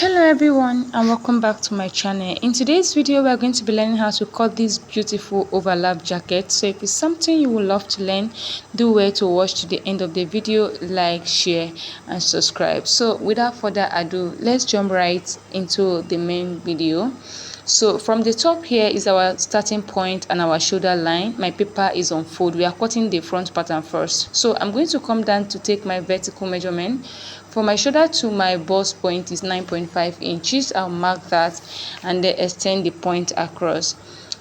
Hello everyone and welcome back to my channel. In today's video we are going to be learning how to cut this beautiful overlap jacket. So if it's something you would love to learn, do well to watch to the end of the video, like, share and subscribe. So without further ado, let's jump right into the main video. So from the top here is our starting point and our shoulder line. My paper is on fold. We are cutting the front pattern first. So I'm going to come down to take my vertical measurement. For my shoulder to my bust point is 9.5 inches. I'll mark that and then extend the point across.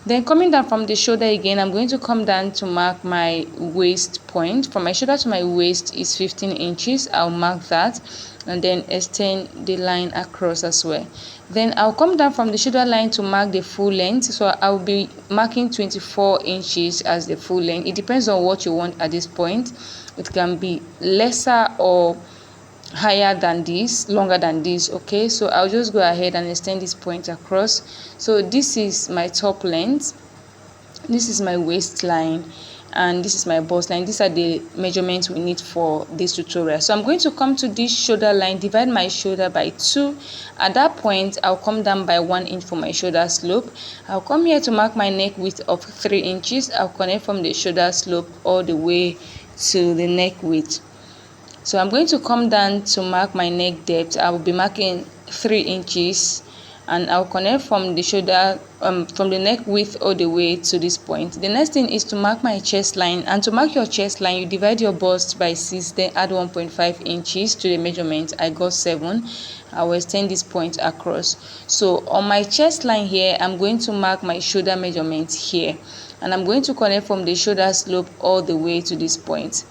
Then coming down from the shoulder again, I'm going to come down to mark my waist point. From my shoulder to my waist is 15 inches. I'll mark that and then extend the line across as well. Then I'll come down from the shoulder line to mark the full length. So I'll be marking 24 inches as the full length. It depends on what you want at this point. It can be lesser or higher than this, longer than this. Okay, so I'll just go ahead and extend this point across. So this is my top length, this is my waistline, and this is my bust line. These are the measurements we need for this tutorial. So I'm going to come to this shoulder line, divide my shoulder by 2. At that point I'll come down by 1 inch for my shoulder slope. I'll come here to mark my neck width of 3 inches. I'll connect from the shoulder slope all the way to the neck width. So I'm going to come down to mark my neck depth. I will be marking 3 inches and I'll connect from the shoulder from the neck width all the way to this point. The next thing is to mark my chest line, and to mark your chest line you divide your bust by 6, then add 1.5 inches to the measurement. I got 7. I will extend this point across. So on my chest line here, I'm going to mark my shoulder measurement here, and I'm going to connect from the shoulder slope all the way to this point.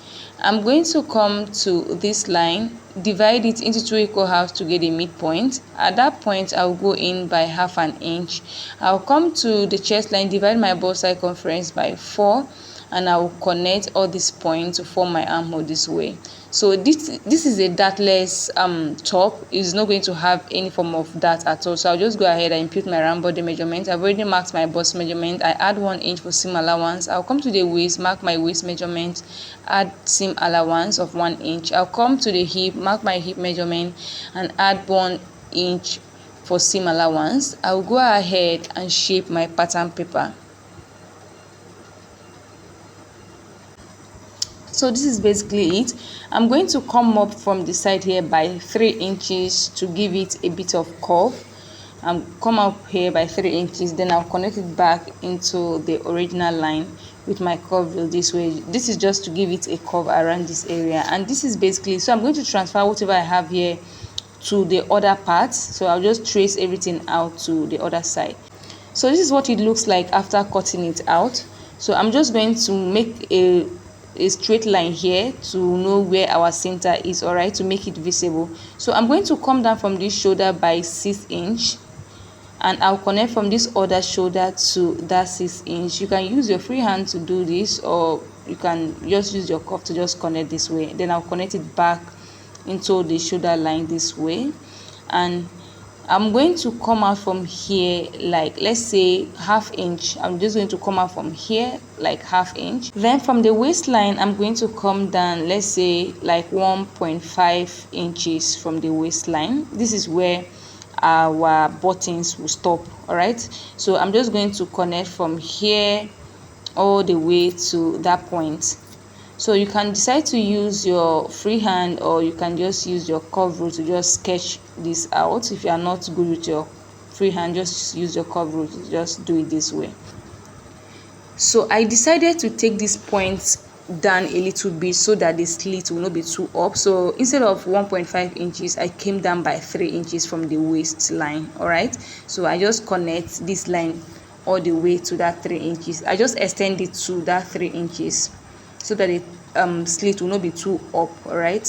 I'm going to come to this line, divide it into 2 equal halves to get a midpoint. At that point I'll go in by half an inch. I'll come to the chest line, divide my bust circumference by 4, and I will connect all these points to form my armhole this way. So this is a dartless top. It's not going to have any form of dart at all. So I'll just go ahead and impute my round body measurement. I've already marked my bust measurement. I add 1 inch for seam allowance. I'll come to the waist, mark my waist measurement, add seam allowance of 1 inch. I'll come to the hip, mark my hip measurement and add 1 inch for seam allowance. I'll go ahead and shape my pattern paper. So this is basically it. I'm going to come up from the side here by 3 inches to give it a bit of curve, and come up here by 3 inches. Then I'll connect it back into the original line with my curve wheel this way. This is just to give it a curve around this area, and this is basically, so I'm going to transfer whatever I have here to the other parts. So I'll just trace everything out to the other side. So this is what it looks like after cutting it out. So I'm just going to make a straight line here to know where our center is, all right, to make it visible. So I'm going to come down from this shoulder by 6 inch, and I'll connect from this other shoulder to that 6 inch. You can use your free hand to do this, or you can just use your cuff to just connect this way. Then I'll connect it back into the shoulder line this way, and I'm going to come out from here, like let's say ½ inch. I'm just going to come out from here like ½ inch. Then from the waistline I'm going to come down, let's say like 1.5 inches from the waistline. This is where our buttons will stop, all right. So I'm just going to connect from here all the way to that point. So you can decide to use your free hand, or you can just use your curve rule to just sketch this out. If you are not good with your free hand, just use your curve rule to just do it this way. So I decided to take this point down a little bit so that the slit will not be too up. So instead of 1.5 inches I came down by 3 inches from the waistline, all right. So I just connect this line all the way to that 3 inches. I just extend it to that 3 inches so that the slit will not be too up, all right.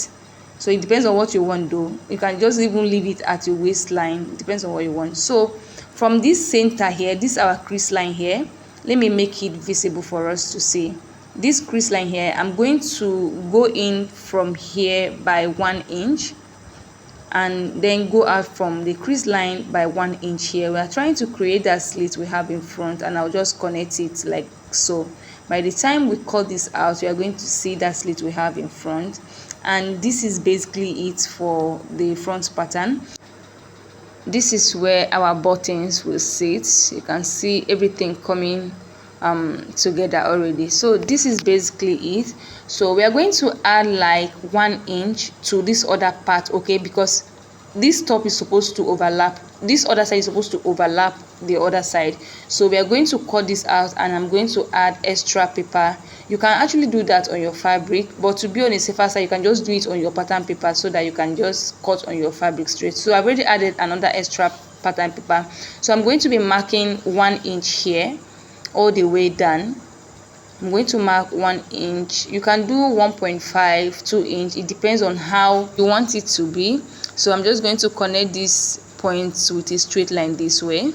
So it depends on what you want though. You can just even leave it at your waistline. It depends on what you want. So from this center here, this is our crease line here. Let me make it visible for us to see. This crease line here, I'm going to go in from here by 1 inch and then go out from the crease line by 1 inch here. We are trying to create that slit we have in front, and I'll just connect it like so. By the time we cut this out, we are going to see that slit we have in front, and this is basically it for the front pattern. this is where our buttons will sit. You can see everything coming together already. So this is basically it. So we are going to add like 1 inch to this other part, okay, because this top is supposed to overlap, this other side is supposed to overlap the other side. So we are going to cut this out, and I'm going to add extra paper. You can actually do that on your fabric, but to be on a safer side, you can just do it on your pattern paper so that you can just cut on your fabric straight. So I've already added another extra pattern paper. So I'm going to be marking 1 inch here all the way down. I'm going to mark 1 inch. You can do 1.5, 2 inch. It depends on how you want it to be. So I'm just going to connect these points with a straight line this way,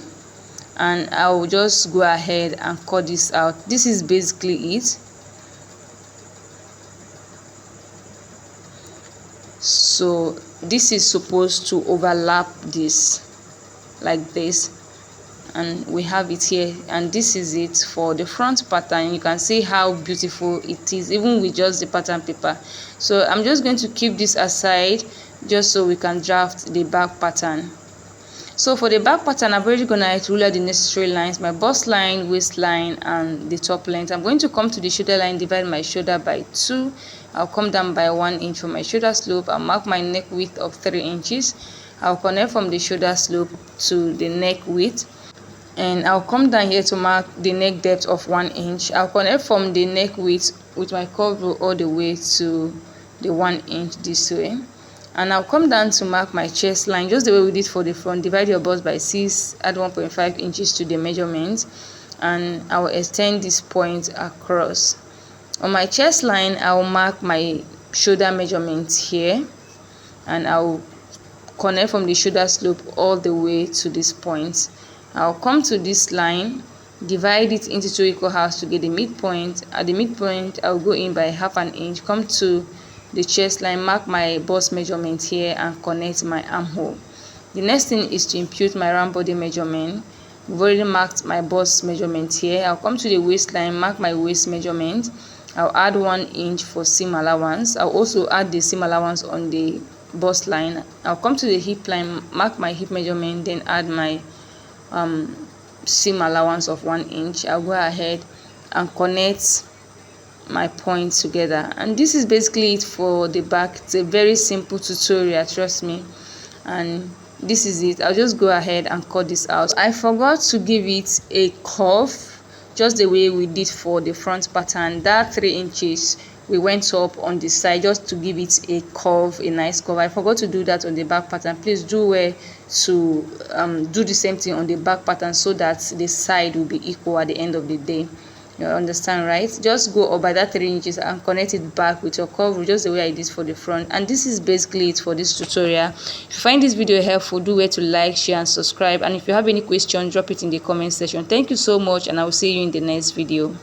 and I will just go ahead and cut this out. This is basically it. So this is supposed to overlap this like this, and we have it here, and this is it for the front pattern. You can see how beautiful it is even with just the pattern paper. So I'm just going to keep this aside just so we can draft the back pattern. So for the back pattern, I've already gone ahead to rule out the necessary lines, my bust line, waistline, and the top length. I'm going to come to the shoulder line, divide my shoulder by 2. I'll come down by 1 inch for my shoulder slope. I'll mark my neck width of 3 inches. I'll connect from the shoulder slope to the neck width, and I'll come down here to mark the neck depth of 1 inch. I'll connect from the neck width with my curve rule all the way to the 1 inch this way, and I'll come down to mark my chest line just the way we did for the front. Divide your bust by 6, add 1.5 inches to the measurement, and I will extend this point across. On my chest line, I will mark my shoulder measurement here, and I will connect from the shoulder slope all the way to this point. I'll come to this line, divide it into 2 equal halves to get the midpoint. At the midpoint, I'll go in by ½ an inch, come to the chest line, mark my bust measurement here, and connect my armhole. The next thing is to impute my round body measurement. We've already marked my bust measurement here. I'll come to the waistline, mark my waist measurement. I'll add 1 inch for seam allowance. I'll also add the seam allowance on the bust line. I'll come to the hip line, mark my hip measurement, then add my seam allowance of 1 inch. I'll go ahead and connect my points together, and this is basically it for the back. It's a very simple tutorial, trust me, and this is it. I'll just go ahead and cut this out. I forgot to give it a curve just the way we did for the front pattern. That 3 inches we went up on the side just to give it a curve, a nice curve. I forgot to do that on the back pattern. Please do well to do the same thing on the back pattern so that the side will be equal at the end of the day. You understand, right? Just go up by that 3 inches and connect it back with your curve just the way I did for the front. And this is basically it for this tutorial. If you find this video helpful, do well to like, share, and subscribe. And if you have any question, drop it in the comment section. Thank you so much, and I will see you in the next video.